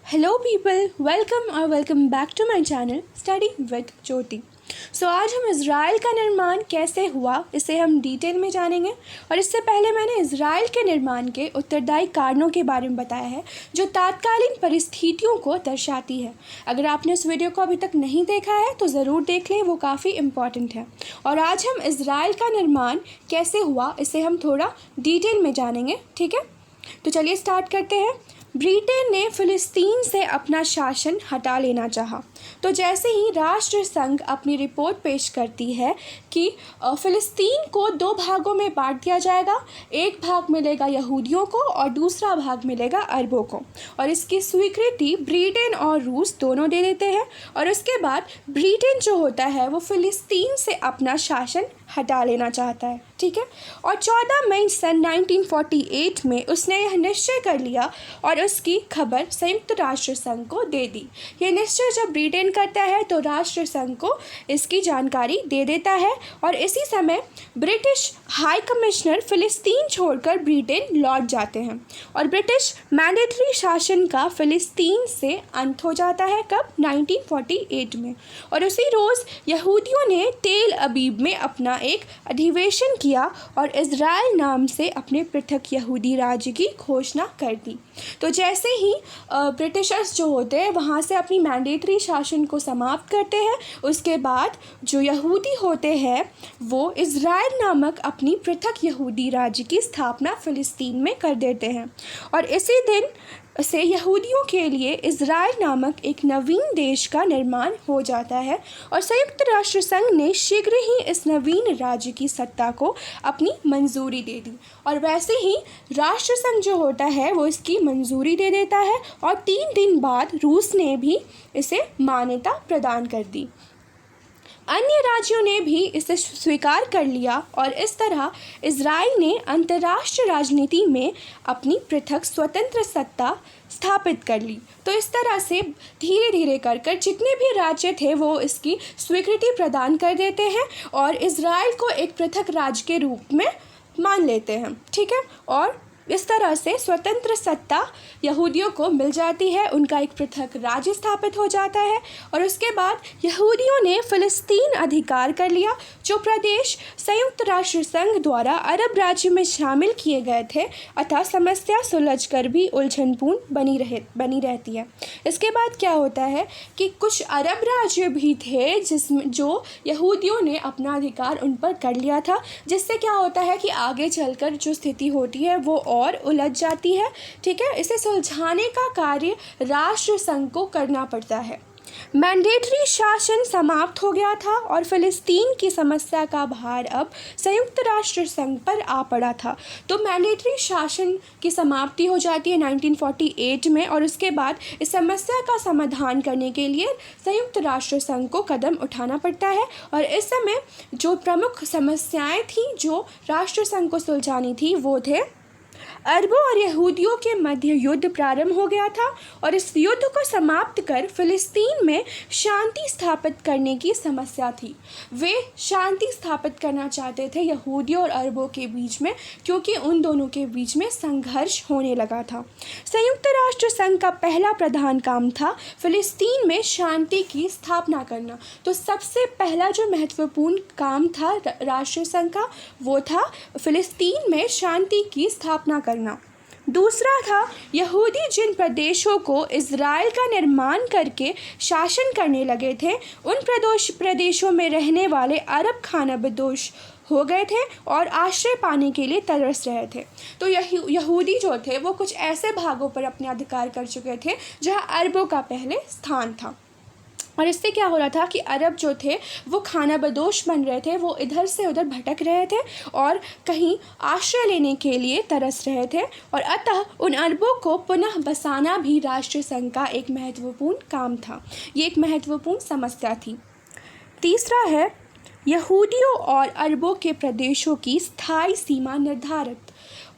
Hello people, welcome back to my channel study with Jyoti. So आज हम Israel का निर्माण कैसे हुआ इसे हम डिटेल में जानेंगे। और इससे पहले मैंने इज़राइल के निर्माण के उत्तरदायी कारणों के बारे में बताया है जो तात्कालीन परिस्थितियों को दर्शाती है। अगर आपने इस वीडियो को अभी तक नहीं देखा है तो ज़रूर देख लें, वो काफ़ी इम्पॉर्टेंट है। और आज हम इज़राइल का निर्माण कैसे हुआ इसे हम थोड़ा डिटेल में जानेंगे, ठीक है। तो चलिए स्टार्ट करते हैं। ब्रिटेन ने फ़िलिस्तीन से अपना शासन हटा लेना चाहा। तो जैसे ही राष्ट्र संघ अपनी रिपोर्ट पेश करती है कि फ़िलिस्तीन को दो भागों में बांट दिया जाएगा, एक भाग मिलेगा यहूदियों को और दूसरा भाग मिलेगा अरबों को, और इसकी स्वीकृति ब्रिटेन और रूस दोनों दे देते हैं। और उसके बाद ब्रिटेन जो होता है वो फ़िलिस्तीन से अपना शासन हटा लेना चाहता है, ठीक है। और 14 मई सन 1948 में उसने यह निश्चय कर लिया और उसकी खबर संयुक्त राष्ट्र संघ को दे दी। यह निश्चय जब ब्रिटेन करता है तो राष्ट्र संघ को इसकी जानकारी दे देता है, और इसी समय ब्रिटिश हाई कमिश्नर फ़िलिस्तीन छोड़कर ब्रिटेन लौट जाते हैं और ब्रिटिश मैंडेटरी शासन का फ़िलिस्तीन से अंत हो जाता है। कब? 1948 में। और उसी रोज़ यहूदियों ने तेल अबीब में अपना एक अधिवेशन किया और इज़राइल नाम से अपने पृथक यहूदी राज्य की घोषणा कर दी। तो जैसे ही ब्रिटिशर्स जो होते हैं वहाँ से अपनी मैंडेटरी शासन को समाप्त करते हैं, उसके बाद जो यहूदी होते हैं वो इज़राइल नामक अपनी पृथक यहूदी राज्य की स्थापना फ़िलिस्तीन में कर देते हैं। और इसी दिन से यहूदियों के लिए इज़राइल नामक एक नवीन देश का निर्माण हो जाता है, और संयुक्त राष्ट्र संघ ने शीघ्र ही इस नवीन राज्य की सत्ता को अपनी मंजूरी दे दी। और वैसे ही राष्ट्र संघ जो होता है वो इसकी मंजूरी दे देता है, और 3 दिन बाद रूस ने भी इसे मान्यता प्रदान कर दी। अन्य राज्यों ने भी इसे स्वीकार कर लिया, और इस तरह इज़राइल ने अंतर्राष्ट्रीय राजनीति में अपनी पृथक स्वतंत्र सत्ता स्थापित कर ली। तो इस तरह से धीरे धीरे कर जितने भी राज्य थे वो इसकी स्वीकृति प्रदान कर देते हैं और इज़राइल को एक पृथक राज्य के रूप में मान लेते हैं, ठीक है। और इस तरह से स्वतंत्र सत्ता यहूदियों को मिल जाती है, उनका एक पृथक राज्य स्थापित हो जाता है। और उसके बाद यहूदियों ने फ़िलिस्तीन अधिकार कर लिया, जो प्रदेश संयुक्त राष्ट्र संघ द्वारा अरब राज्य में शामिल किए गए थे, अतः समस्या सुलझकर भी उलझनपूर्ण बनी रहती है। इसके बाद क्या होता है कि कुछ अरब राज्य भी थे जिसमें जो यहूदियों ने अपना अधिकार उन पर कर लिया था, जिससे क्या होता है कि आगे चलकर जो स्थिति होती है वो और उलझ जाती है, ठीक है। इसे सुलझाने का कार्य राष्ट्र संघ को करना पड़ता है। मैंडेटरी शासन समाप्त हो गया था और फ़िलिस्तीन की समस्या का भार अब संयुक्त राष्ट्र संघ पर आ पड़ा था। तो मैंडेटरी शासन की समाप्ति हो जाती है 1948 में, और उसके बाद इस समस्या का समाधान करने के लिए संयुक्त राष्ट्र संघ को कदम उठाना पड़ता है। और इस समय जो प्रमुख समस्याएं थीं जो राष्ट्र संघ को सुलझानी थी वो थे अरबों और यहूदियों के मध्य युद्ध प्रारंभ हो गया था, और इस युद्ध को समाप्त कर फ़िलिस्तीन में शांति स्थापित करने की समस्या थी। वे शांति स्थापित करना चाहते थे यहूदियों और अरबों के बीच में, क्योंकि उन दोनों के बीच में संघर्ष होने लगा था। संयुक्त राष्ट्र संघ का पहला प्रधान काम था फ़िलिस्तीन में शांति की स्थापना करना। तो सबसे पहला जो महत्वपूर्ण काम था राष्ट्र संघ का वो था फ़िलिस्तीन में शांति की स्थापना करना। दूसरा था यहूदी जिन प्रदेशों को इज़राइल का निर्माण करके शासन करने लगे थे, उन प्रदेशों में रहने वाले अरब खानाबदोश हो गए थे और आश्रय पाने के लिए तरस रहे थे। तो यहूदी जो थे वो कुछ ऐसे भागों पर अपने अधिकार कर चुके थे जहां अरबों का पहले स्थान था। और इससे क्या हो रहा था कि अरब जो थे वो खानाबदोश बन रहे थे, वो इधर से उधर भटक रहे थे और कहीं आश्रय लेने के लिए तरस रहे थे, और अतः उन अरबों को पुनः बसाना भी राष्ट्र संघ का एक महत्वपूर्ण काम था। ये एक महत्वपूर्ण समस्या थी। तीसरा है यहूदियों और अरबों के प्रदेशों की स्थायी सीमा निर्धारित।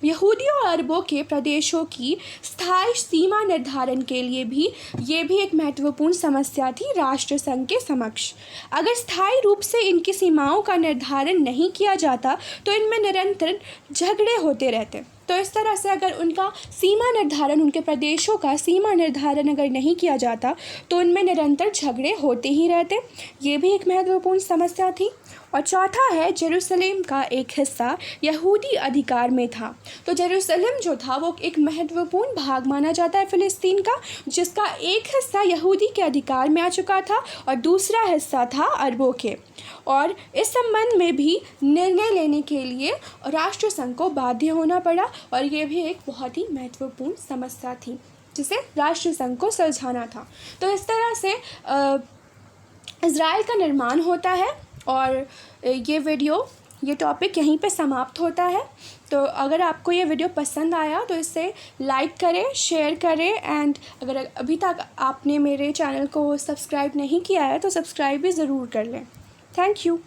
यहूदियों और अरबों के प्रदेशों की स्थायी सीमा निर्धारण के लिए भी ये भी एक महत्वपूर्ण समस्या थी राष्ट्र संघ के समक्ष। अगर स्थायी रूप से इनकी सीमाओं का निर्धारण नहीं किया जाता तो इनमें निरंतर झगड़े होते रहते। तो इस तरह से अगर उनका सीमा निर्धारण, उनके प्रदेशों का सीमा निर्धारण अगर नहीं किया जाता तो उनमें निरंतर झगड़े होते ही रहते। ये भी एक महत्वपूर्ण समस्या थी। और चौथा है, जेरूसलम का एक हिस्सा यहूदी अधिकार में था। तो जेरूसलम जो था वो एक महत्वपूर्ण भाग माना जाता है फ़िलिस्तीन का, जिसका एक हिस्सा यहूदी के अधिकार में आ चुका था और दूसरा हिस्सा था अरबों के। और इस संबंध में भी निर्णय लेने के लिए राष्ट्र संघ को बाध्य होना पड़ा, और ये भी एक बहुत ही महत्वपूर्ण समस्या थी जिसे राष्ट्र संघ को सुलझाना था। तो इस तरह से इज़राइल का निर्माण होता है। और ये टॉपिक यहीं पे समाप्त होता है। तो अगर आपको ये वीडियो पसंद आया तो इसे लाइक करें, शेयर करें, एंड अगर अभी तक आपने मेरे चैनल को सब्सक्राइब नहीं किया है तो सब्सक्राइब भी ज़रूर कर लें। Thank you.